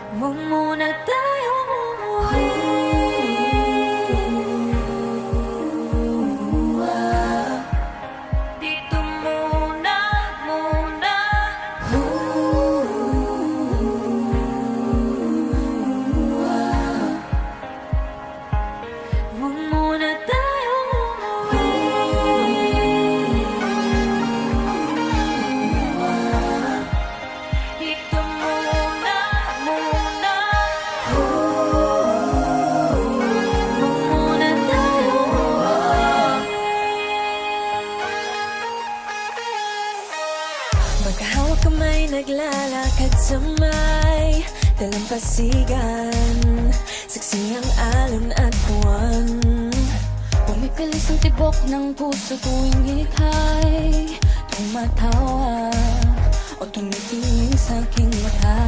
Huwag muna tayong umuwi. Dito muna, muna. Huwag muna tayong umuwi. Dito muna, muna. Huwag muna tayong umuwi. Magkahawak kamay, naglalakad sa may dalampasigan. Saksi ang alon at buwan. Pumipilis ang tibok ng puso tuwing ika'y tumatawa o tumitingin sa aking mata.